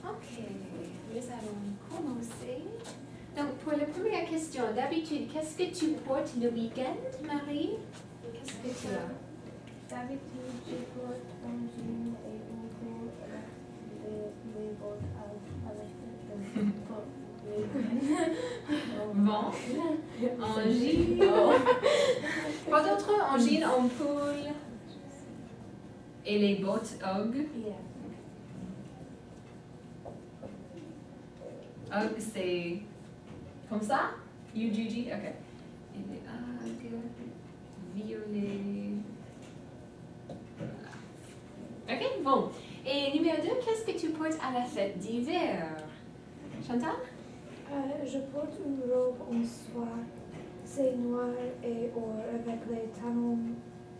Ok, nous allons commencer. Donc, pour la première question, d'habitude, qu'est-ce que tu portes le week-end, Marie? Qu'est-ce que tu as? D'habitude, je porte un jean et une peau les bottes avec Bon, en jean. Quoi d'autre? En jean, en poule. Et les bottes Ugg. Yeah. Ugg, c'est comme ça? UGG? Ok. Et les Ugg, violet. Voilà. Ok, bon. Et numéro 2, qu'est-ce que tu portes à la fête d'hiver? Chantal? Je porte une robe en soie. C'est noir et or avec les talons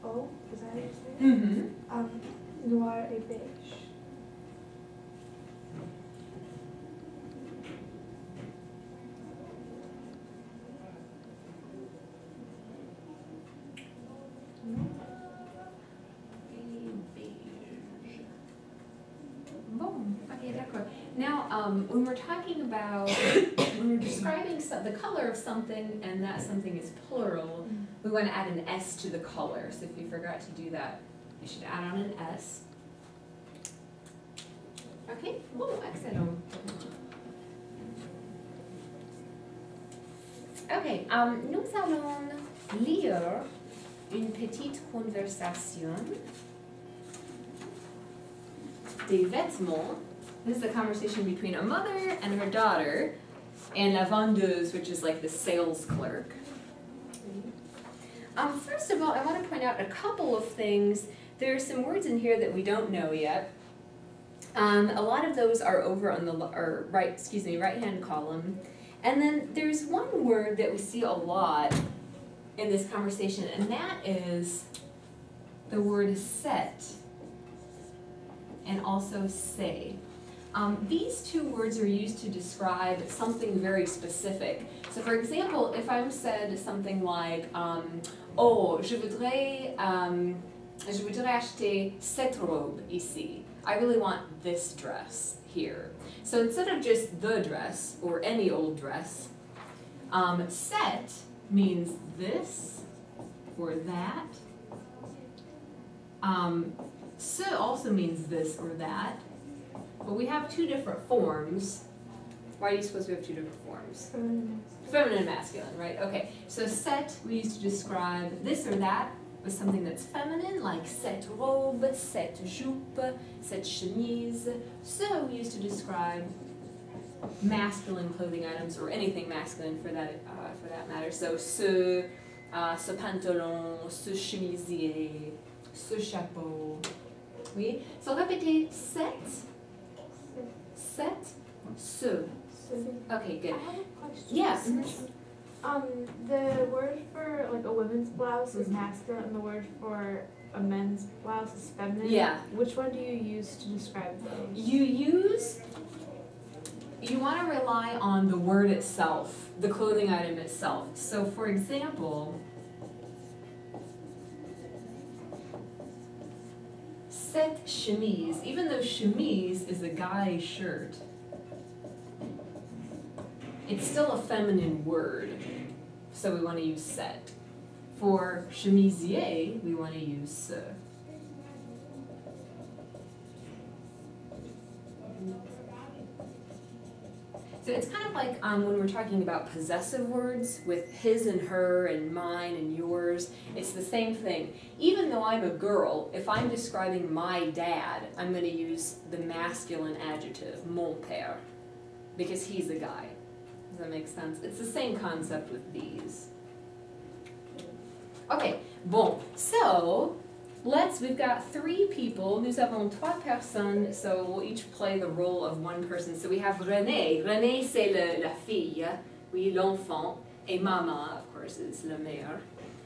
hauts, is that what you say? Noir et beige. Boom. Okay, d'accord. Now, when we're talking about, when we're describing the color of something and that something is plural, we want to add an S to the color. So if you forgot to do that, you should add on an S. Okay, bon, excellent. Okay, nous allons lire une petite conversation des vêtements. This is a conversation between a mother and her daughter, and la vendeuse, which is like the sales clerk. First of all, I want to point out a couple of things. There are some words in here that we don't know yet. A lot of those are over on the right-hand column. And then there's one word that we see a lot in this conversation, and that is the word set and also say. These two words are used to describe something very specific. So for example, if I've said something like, oh, je voudrais acheter cette robe ici. I really want this dress here. So instead of just the dress or any old dress, set means this or that. Ce also means this or that. But we have two different forms. Why do you suppose we have two different forms? Feminine and masculine, right? Okay, so set we use to describe this or that with something that's feminine, like cette robe, cette jupe, cette chemise. So we use to describe masculine clothing items, or anything masculine for that matter. So ce pantalon, ce chemisier, ce chapeau. Oui. So répétez set. Set, ce. Okay, good. I have a question. Yeah. The word for like a women's blouse is masculine, and the word for a men's blouse is feminine. Yeah. Which one do you use to describe those? You want to rely on the word itself, the clothing item itself. So for example, cette chemise, even though chemise is a guy's shirt, it's still a feminine word, so we want to use set. For chemisier, we want to use ce. So it's kind of like when we're talking about possessive words with his and her and mine and yours, it's the same thing. Even though I'm a girl, if I'm describing my dad, I'm going to use the masculine adjective, mon père, because he's a guy. Does that make sense? It's the same concept with these. Okay, bon, so we've got three people. Nous avons trois personnes, so we'll each play the role of one person. So we have René. René, c'est la fille, oui, l'enfant. Et maman, of course, is la mère.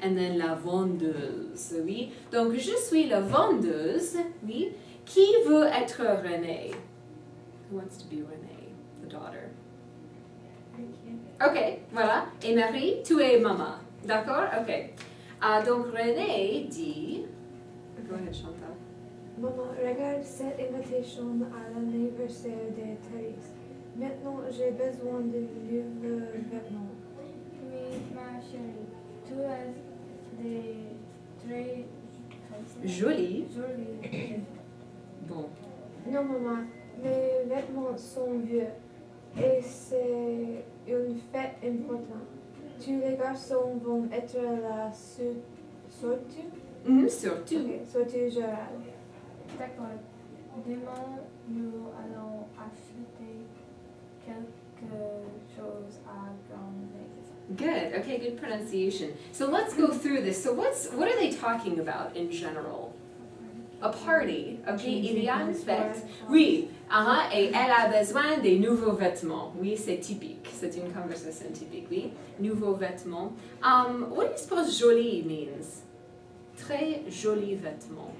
And then la vendeuse, oui. Donc, je suis la vendeuse, oui. Qui veut être René? Who wants to be René, the daughter? Ok, voilà. Et Marie, tu es maman. D'accord? Ok. Donc, René dit... Go ahead, Chantal. Maman, regarde cette invitation à l'anniversaire de Thérèse. Maintenant, j'ai besoin de nouveaux vêtements. Oui, ma chérie, tu as des très Joli. jolis. Bon. Non, maman, mes vêtements sont vieux et c'est une fête importante. Tous les garçons vont être là surtout. Surtout. Ok, surtout Gérald. D'accord. Demain, nous allons acheter quelque chose à Grand Magasin. Good. Okay, good pronunciation. So let's go through this. So what are they talking about in general? A party. Okay, il y a une fête. Oui. Et elle a besoin des nouveaux vêtements. Oui, c'est typique. C'est une conversation typique. Oui. Nouveaux vêtements. What do you suppose joli means? Très joli vêtements.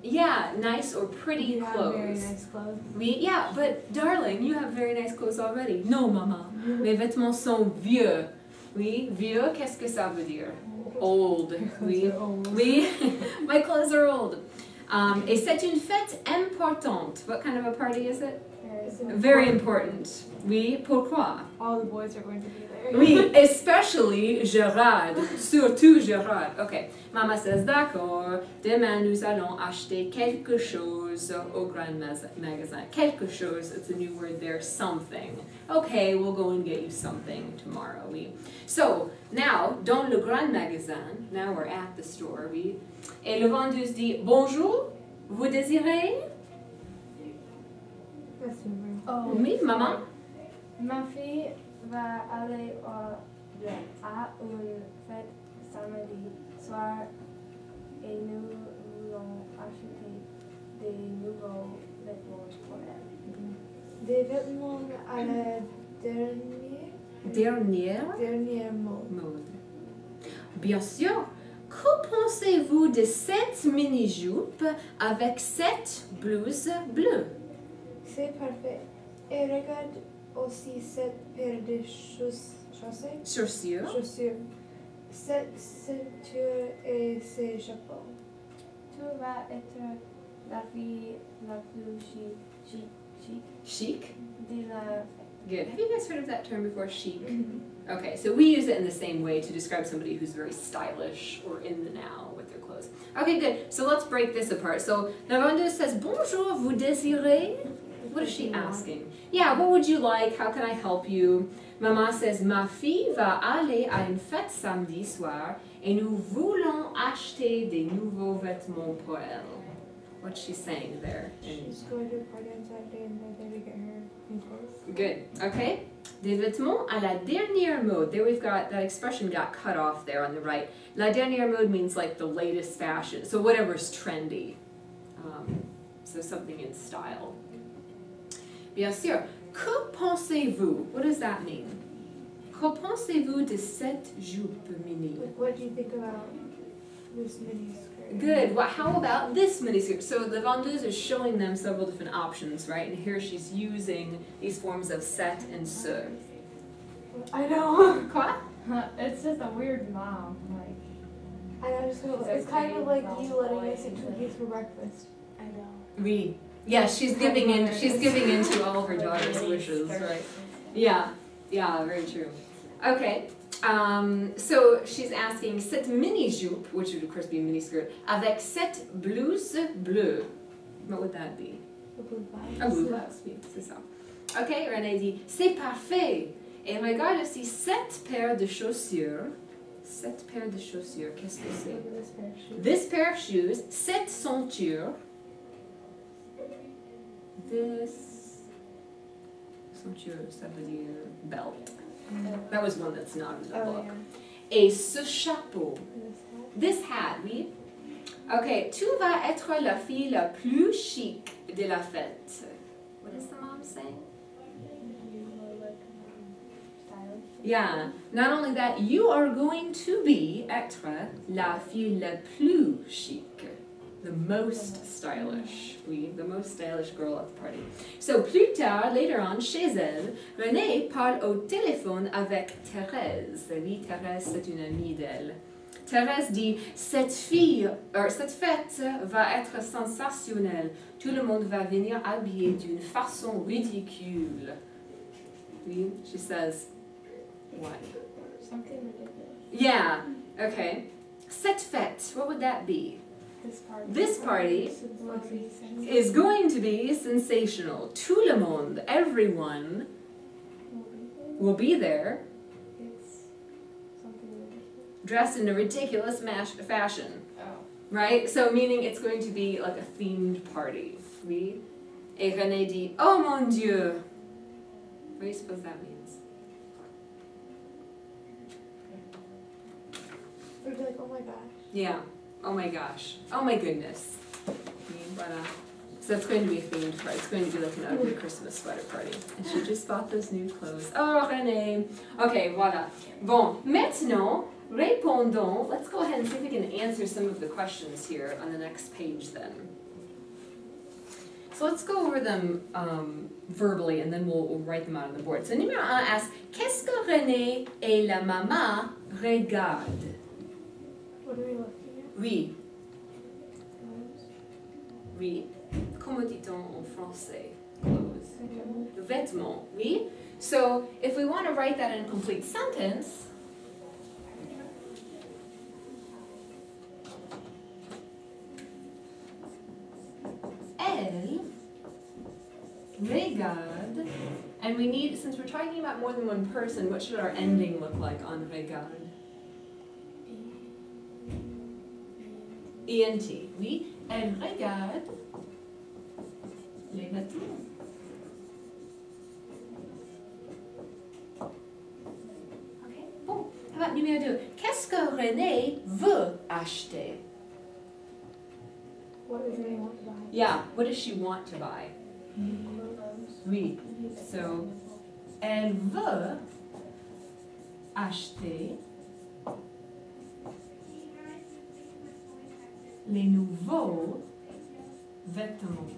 Yeah, nice or pretty You have clothes. very nice clothes. Yeah, but darling, you have very nice clothes already. No, maman. Mes vêtements sont vieux. Oui, vieux, qu'est-ce que ça veut dire? Old. Oui. Oui, my clothes are old. Et c'est une fête importante. What kind of a party is it? Very important. Oui, pourquoi? All the boys are going to be there. Oui, especially Gérard. Surtout Gérard. Okay, Mama says, d'accord, demain nous allons acheter quelque chose au grand magasin. Quelque chose, it's a new word there, something. Okay, we'll go and get you something tomorrow. Oui. So, now, dans le grand magasin, now we're at the store, oui. Et le vendeuse dit, bonjour, vous désirez? That's super. Oh, Oui, maman? ma fille va aller à une fête samedi soir et nous voulons acheter des nouveaux vêtements pour elle. Des vêtements à la dernière mode. Bien sûr. Que pensez-vous de cette mini-jupe avec cette blouse bleue? C'est parfait. Et regarde aussi cette paire de chaussures. Chaussures. Cette ceinture et ces chapeaux. Tu vas être la fille la plus chic de la fête. Good. Have you guys heard of that term before, chic? Okay, so we use it in the same way to describe somebody who's very stylish or in the now with their clothes. Okay, good. So let's break this apart. So la vendeuse says, bonjour, vous désirez? What is she asking? Yeah, what would you like? How can I help you? Maman says, ma fille va aller à une fête samedi soir et nous voulons acheter des nouveaux vêtements pour elle. What's she saying there? She's going to a party on Saturday and they're there to get her new clothes. Good. Okay. Des vêtements à la dernière mode. There we've got, that expression got cut off there on the right. La dernière mode means like the latest fashion. So whatever's trendy. So something in style. Bien sûr. Que pensez-vous? What does that mean? Que pensez-vous de cette jupe mini? Like, what do you think about this mini skirt? Good. Well, how about this miniskirt? So the vendeuse is showing them several different options, right? And here she's using these forms of set and ce. I know. Quoi? It's just a weird mom. Like, I know. It's kind of like you letting us eat cookies for breakfast. I know. Oui. Yeah, she's giving in. She's giving in to all of her daughter's wishes, right? Yeah. Yeah. Very true. Okay. So she's asking cette mini jupe, which would of course be a mini skirt, avec cette blouse bleue. What would that be? A blue blouse. Un blue blouse, oui, c'est ça. Ok, René dit c'est parfait. Et regarde aussi cette paire de chaussures. Cette paire de chaussures, qu'est-ce que c'est? Look at this pair of shoes. This pair of shoes, cette ceinture. This ceinture, ça veut dire belt. That was one that's not in the book. Yeah. Et ce chapeau. And This hat, oui. Ok, tu vas être la fille la plus chic de la fête. What is the mom saying? Yeah, not only that, you are going to be être la fille la plus chic. The most stylish. Oui, the most stylish girl at the party. So, plus tard, later on, chez elle, Renée parle au téléphone avec Thérèse. Oui, Thérèse, c'est une amie d'elle. Thérèse dit, cette fête va être sensationnelle. Tout le monde va venir habillé d'une façon ridicule. Oui, she says, what? Something ridiculous. Yeah, okay. Cette fête, what would that be? This party is going to be sensational. Tout le monde, everyone will be there, It's something ridiculous. dressed in a ridiculous fashion. Oh. Right? So meaning it's going to be like a themed party. Oui? Et René dit, oh mon Dieu. What do you suppose that means? Or be like, oh my gosh. Yeah. Oh my gosh. Oh my goodness. Oui, voilà. So it's going to be a themed party. It's going to be like an ugly Christmas sweater party. And she just bought those new clothes. Oh, René. Okay, voilà. Bon, maintenant, répondons. Let's go ahead and see if we can answer some of the questions here on the next page then. So let's go over them verbally and then we'll write them out on the board. So numéro 1 asks, qu'est-ce que René et la maman regardent? What are we looking at? Oui. Oui. Comment dit-on en français? Clothes. Vêtements. Oui. So if we want to write that in a complete sentence, elle regarde, and we need, since we're talking about more than one person, what should our ending look like on regarde? ENT, oui. Elle regarde les vêtements. Okay. Bon, how about numéro 2? Qu'est-ce que René veut acheter? What does Renee want to buy? Yeah, what does she want to buy? Oui. So, elle veut acheter les nouveaux vêtements.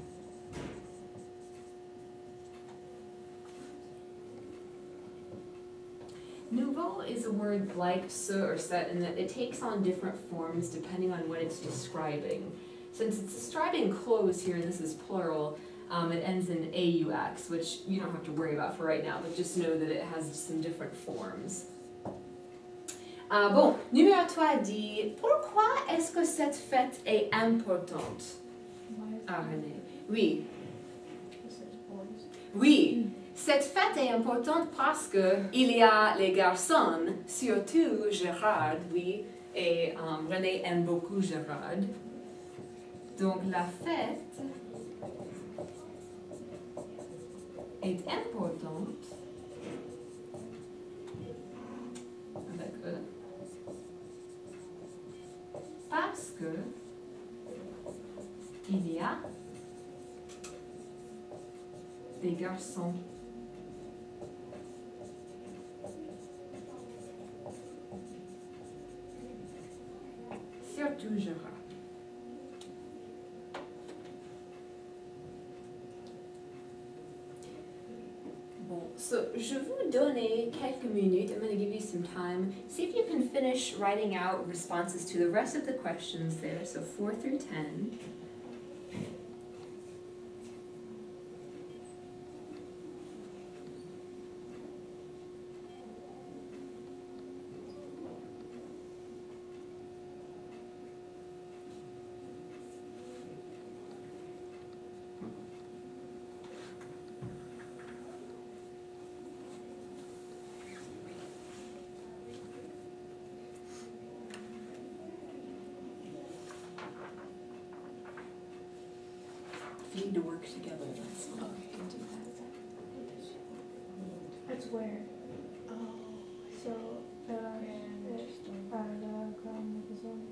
Nouveau is a word like ce or set in that it takes on different forms depending on what it's describing. Since it's describing clothes here, and this is plural, it ends in AUX, which you don't have to worry about for right now, but just know that it has some different forms. Bon, numéro 3 dit, pourquoi est-ce que cette fête est importante? Ah, René. Oui. Oui. Cette fête est importante parce que il y a les garçons, surtout Gérard, oui, et René aime beaucoup Gérard. Donc la fête est importante avec eux parce que il y a des garçons. Surtout Gérard. Bon, so je vais vous donner quelques minutes. I'm going to give you some time. See if you can finish writing out responses to the rest of the questions there, so 4 through 10. We need to work together. That's not okay to do that. That's where. Oh. So, crown of zone.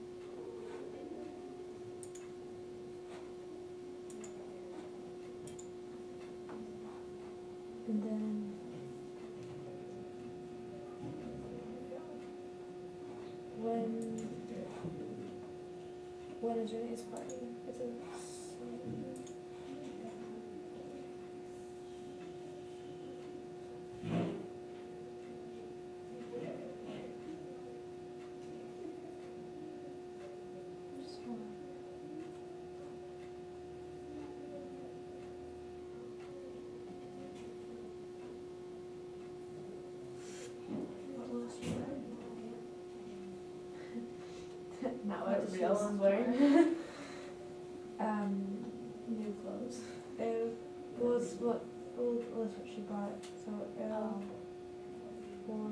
And then when is Renee's party? It's a Not what Real was wearing. New clothes. It was what she bought. So Oh. for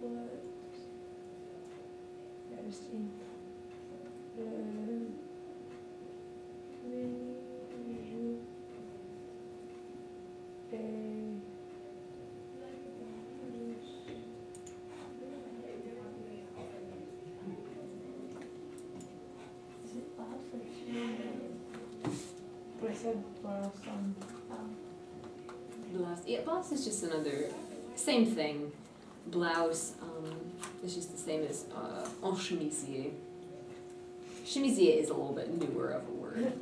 what? Yeah, just in Is it blouse or shoe? I said blouse on. Blouse. Yeah, blouse is just another, same thing. Blouse is just the same as en chemisier. Chemisier is a little bit newer of a word.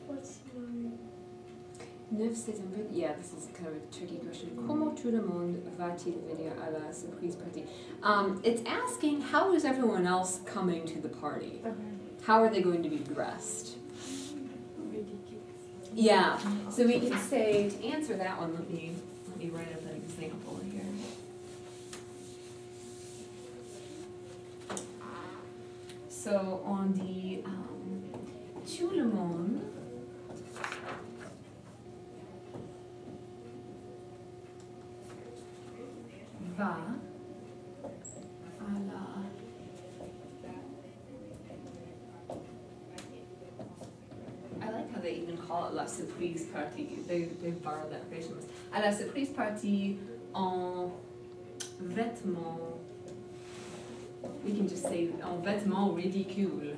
What's mine? Neuf, c'est un peu, yeah, this is kind of a tricky question. Comment tout le monde va-t-il venir à la surprise party? It's asking, how is everyone else coming to the party? Okay. How are they going to be dressed? Ridiculous. Yeah, so we can say, to answer that one, let me write up an example here. So on the tout le monde va à la I like how they even call it la surprise party. They borrowed that phrase from us. À la surprise party en vêtements. We can just say en vêtements ridicules.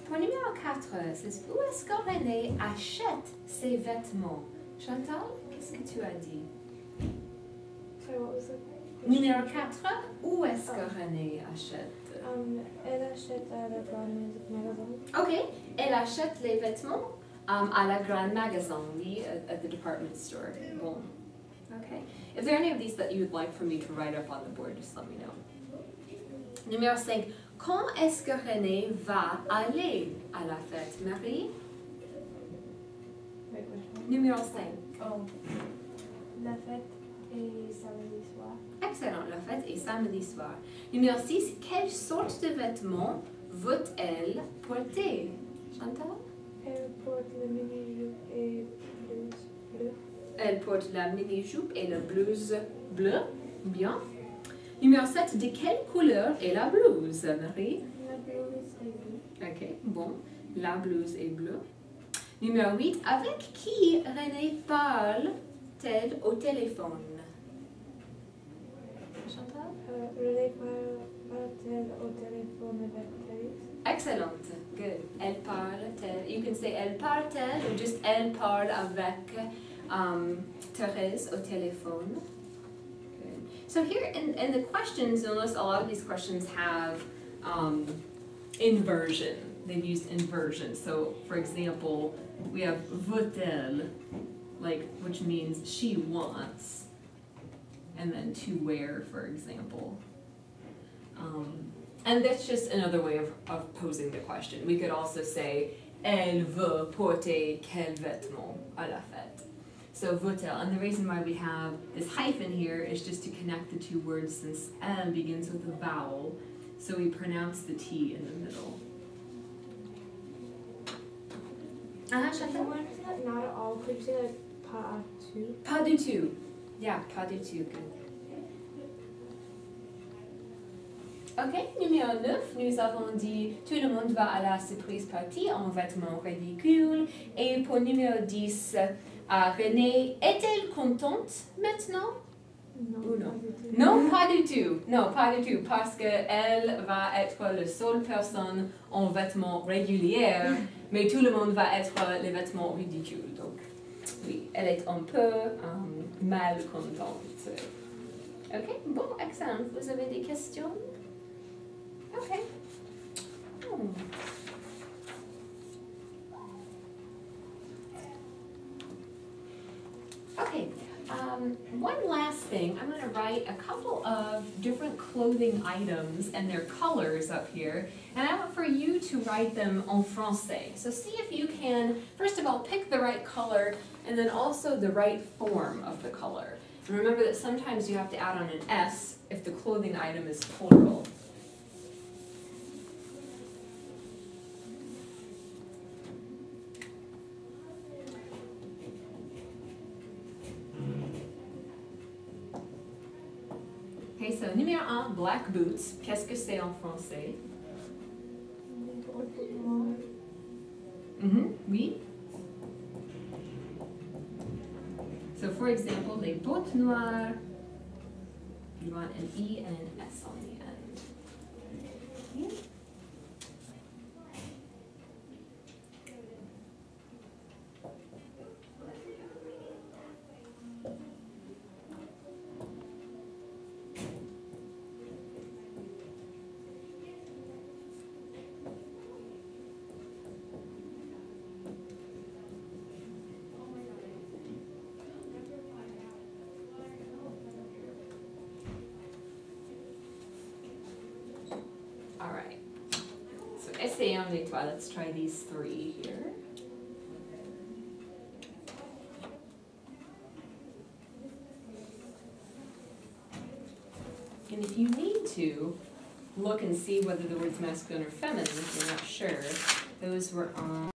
Pour numéro 4, c'est où est-ce que René achète ses vêtements? Chantal, qu'est-ce que tu as dit? Sorry, what was the Numéro 4, où est-ce que René achète? Elle achète à la grande magasin. Ok, elle achète les vêtements à la grande magasin, oui, at the department store. Bon. Okay. If there are any of these that you would like for me to write up on the board, just let me know. Numéro 5. Quand est-ce que René va aller à la fête, Marie? Wait, which one? Numéro 5. Oh. La fête est samedi soir. Excellent, la fête est samedi soir. Numéro 6. Quelle sorte de vêtements veut-elle porter? Chantal? Elle porte le mini-jupe et blouse bleue. Elle porte la mini-jupe et la blouse bleue. Bien. Numéro 7. De quelle couleur est la blouse, Marie? La blouse est bleue. Ok, bon. La blouse est bleue. Numéro 8. Avec qui René parle-t-elle au téléphone? Chantal? René parle-t-elle au téléphone avec Thérèse? Excellent. Good. Elle parle-t-elle. You can say elle parle-t-elle ou just elle parle avec Thérèse au téléphone. Good. So here in the questions, you'll notice a lot of these questions have inversion. They've used inversion. So for example, we have veut-elle, like, which means she wants, and then to wear, for example. And that's just another way of posing the question. We could also say, elle veut porter quel vêtement à la fête? So veut-elle, and the reason why we have this hyphen here is just to connect the two words, since elle begins with a vowel, so we pronounce the T in the middle. Chantal? Why is that not at all? Could you say like pas du? Pas du tout. Yeah, pas du tout. Good. Ok, numéro 9, nous avons dit tout le monde va à la surprise party en vêtements ridicules. Et pour numéro 10, Renée, est-elle contente maintenant? Non, Ou non? pas du tout. Non, pas du tout. Non, pas du tout, parce qu'elle va être la seule personne en vêtements réguliers, mais tout le monde va être les vêtements ridicules. Donc, oui, elle est un peu mal contente. Ok, bon, excellent. Vous avez des questions? Okay. Okay, one last thing. I'm going to write a couple of different clothing items and their colors up here, and I want for you to write them en français. So see if you can, first of all, pick the right color, and then also the right form of the color. And remember that sometimes you have to add on an S if the clothing item is plural. Okay, so numéro 1, black boots. Qu'est-ce que c'est en français? Oui. So for example, les bottes noires, you want an E and an S on the end. Okay. All right, so essayons les trois. Let's try these three here. And if you need to, look and see whether the word's masculine or feminine if you're not sure. Those were on